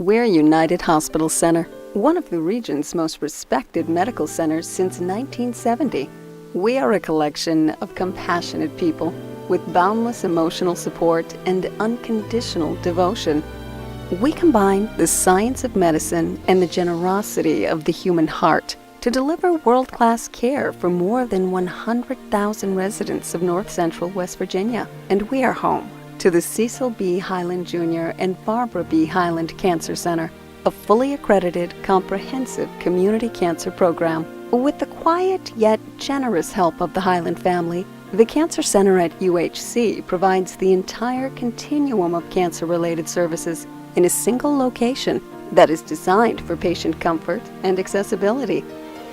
We're United Hospital Center, one of the region's most respected medical centers since 1970. We are a collection of compassionate people with boundless emotional support and unconditional devotion. We combine the science of medicine and the generosity of the human heart to deliver world-class care for more than 100,000 residents of North Central West Virginia. And we are home to the Cecil B. Hyland Jr. and Barbara B. Hyland Cancer Center, a fully accredited, comprehensive community cancer program. With the quiet yet generous help of the Hyland family, the Cancer Center at UHC provides the entire continuum of cancer-related services in a single location that is designed for patient comfort and accessibility.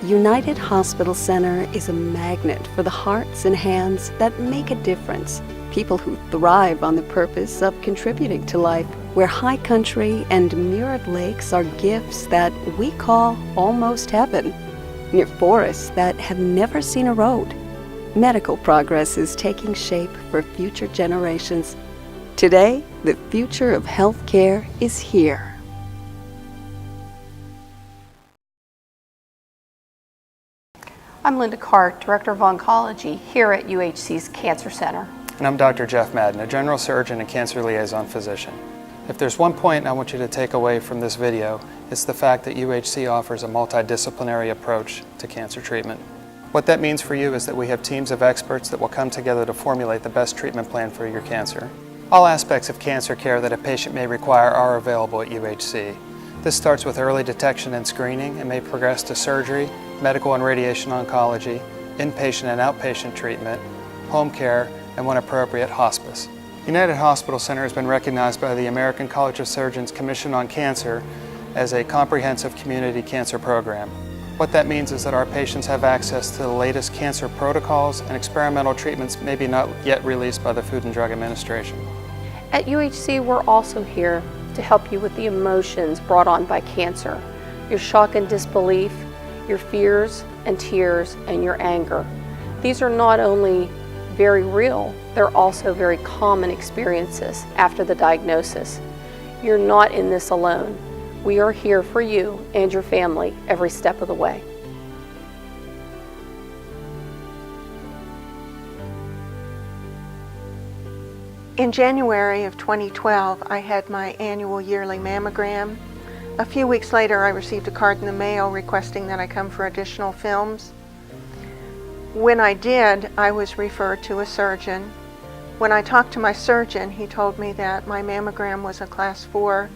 United Hospital Center is a magnet for the hearts and hands that make a difference. People who thrive on the purpose of contributing to life, where high country and mirrored lakes are gifts that we call almost heaven, near forests that have never seen a road. Medical progress is taking shape for future generations. Today, the future of healthcare is here. I'm Linda Cart, Director of Oncology here at UHC's Cancer Center. And I'm Dr. Jeff Madden, a general surgeon and cancer liaison physician. If there's one point I want you to take away from this video, it's the fact that UHC offers a multidisciplinary approach to cancer treatment. What that means for you is that we have teams of experts that will come together to formulate the best treatment plan for your cancer. All aspects of cancer care that a patient may require are available at UHC. This starts with early detection and screening and may progress to surgery, medical and radiation oncology, inpatient and outpatient treatment, home care, and when appropriate, hospice. United Hospital Center has been recognized by the American College of Surgeons Commission on Cancer as a comprehensive community cancer program. What that means is that our patients have access to the latest cancer protocols and experimental treatments maybe not yet released by the Food and Drug Administration. At UHC, we're also here to help you with the emotions brought on by cancer, your shock and disbelief, your fears and tears, and your anger. These are not only very real, they're also very common experiences after the diagnosis. You're not in this alone. We are here for you and your family every step of the way. In January of 2012, I had my annual yearly mammogram. A few weeks later, I received a card in the mail requesting that I come for additional films. When I did, I was referred to a surgeon. When I talked to my surgeon, he told me that my mammogram was a class 4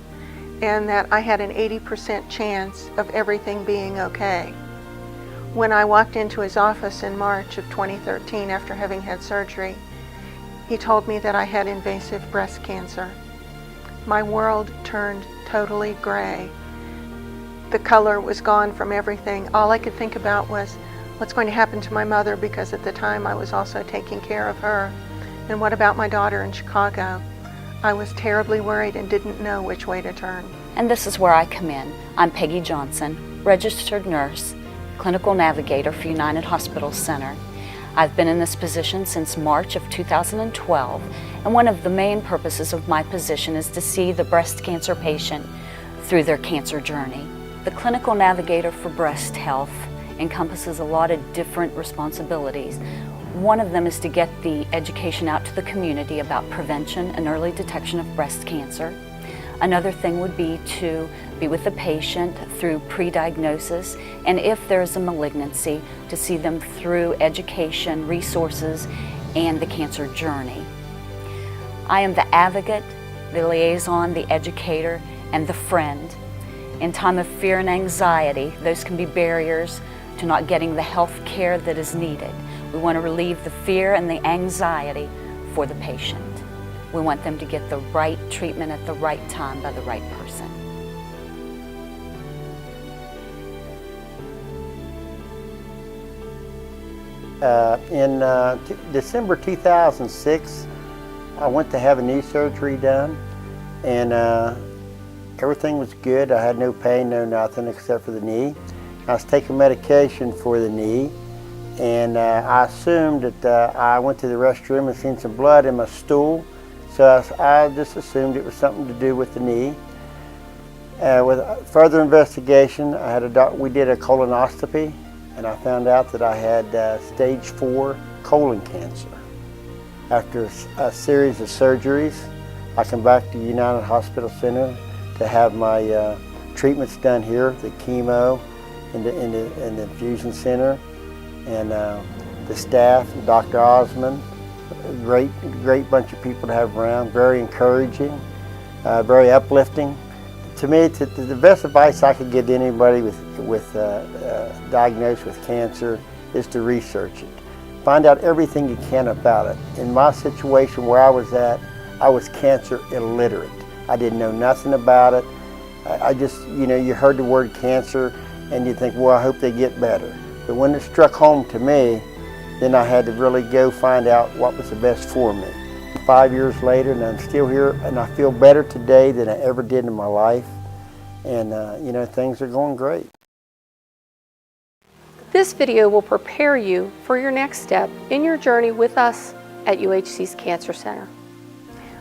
and that I had an 80% chance of everything being okay. When I walked into his office in March of 2013 after having had surgery, he told me that I had invasive breast cancer. My world turned totally gray. The color was gone from everything. All I could think about was what's going to happen to my mother, because at the time I was also taking care of her. And what about my daughter in Chicago? I was terribly worried and didn't know which way to turn. And this is where I come in. I'm Peggy Johnson, registered nurse, clinical navigator for United Hospital Center. I've been in this position since March of 2012, and one of the main purposes of my position is to see the breast cancer patient through their cancer journey. The clinical navigator for breast health encompasses a lot of different responsibilities. One of them is to get the education out to the community about prevention and early detection of breast cancer. Another thing would be to be with the patient through pre-diagnosis, and if there is a malignancy, to see them through education, resources, and the cancer journey. I am the advocate, the liaison, the educator, and the friend. In time of fear and anxiety, those can be barriers to not getting the health care that is needed. We want to relieve the fear and the anxiety for the patient. We want them to get the right treatment at the right time by the right person. In December 2006, I went to have a knee surgery done, and everything was good. I had no pain, no nothing except for the knee. I was taking medication for the knee, and I assumed that I went to the restroom and seen some blood in my stool, so I just assumed it was something to do with the knee. With further investigation, we did a colonoscopy, and I found out that I had stage 4 colon cancer. After a series of surgeries, I come back to United Hospital Center to have my treatments done here, the chemo in the infusion center, and the staff, Dr. Osmond, great bunch of people to have around, very encouraging, very uplifting. To me, the best advice I could give to anybody diagnosed with cancer is to research it. Find out everything you can about it. In my situation where I was at, I was cancer illiterate. I didn't know nothing about it. I just, you heard the word cancer and you think, well, I hope they get better. But when it struck home to me, then I had to really go find out what was the best for me. 5 years later, and I'm still here, and I feel better today than I ever did in my life. And, things are going great. This video will prepare you for your next step in your journey with us at UHC's Cancer Center.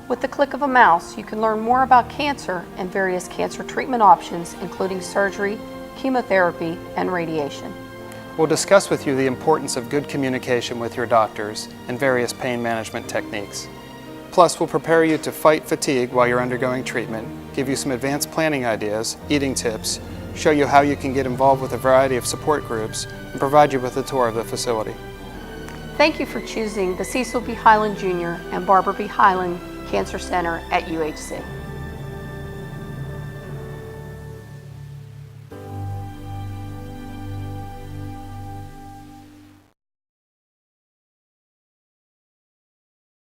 With the click of a mouse, you can learn more about cancer and various cancer treatment options, including surgery, chemotherapy, and radiation. We'll discuss with you the importance of good communication with your doctors and various pain management techniques. Plus, we'll prepare you to fight fatigue while you're undergoing treatment, give you some advanced planning ideas, eating tips, show you how you can get involved with a variety of support groups, and provide you with a tour of the facility. Thank you for choosing the Cecil B. Hyland Jr. and Barbara B. Hyland Cancer Center at UHC.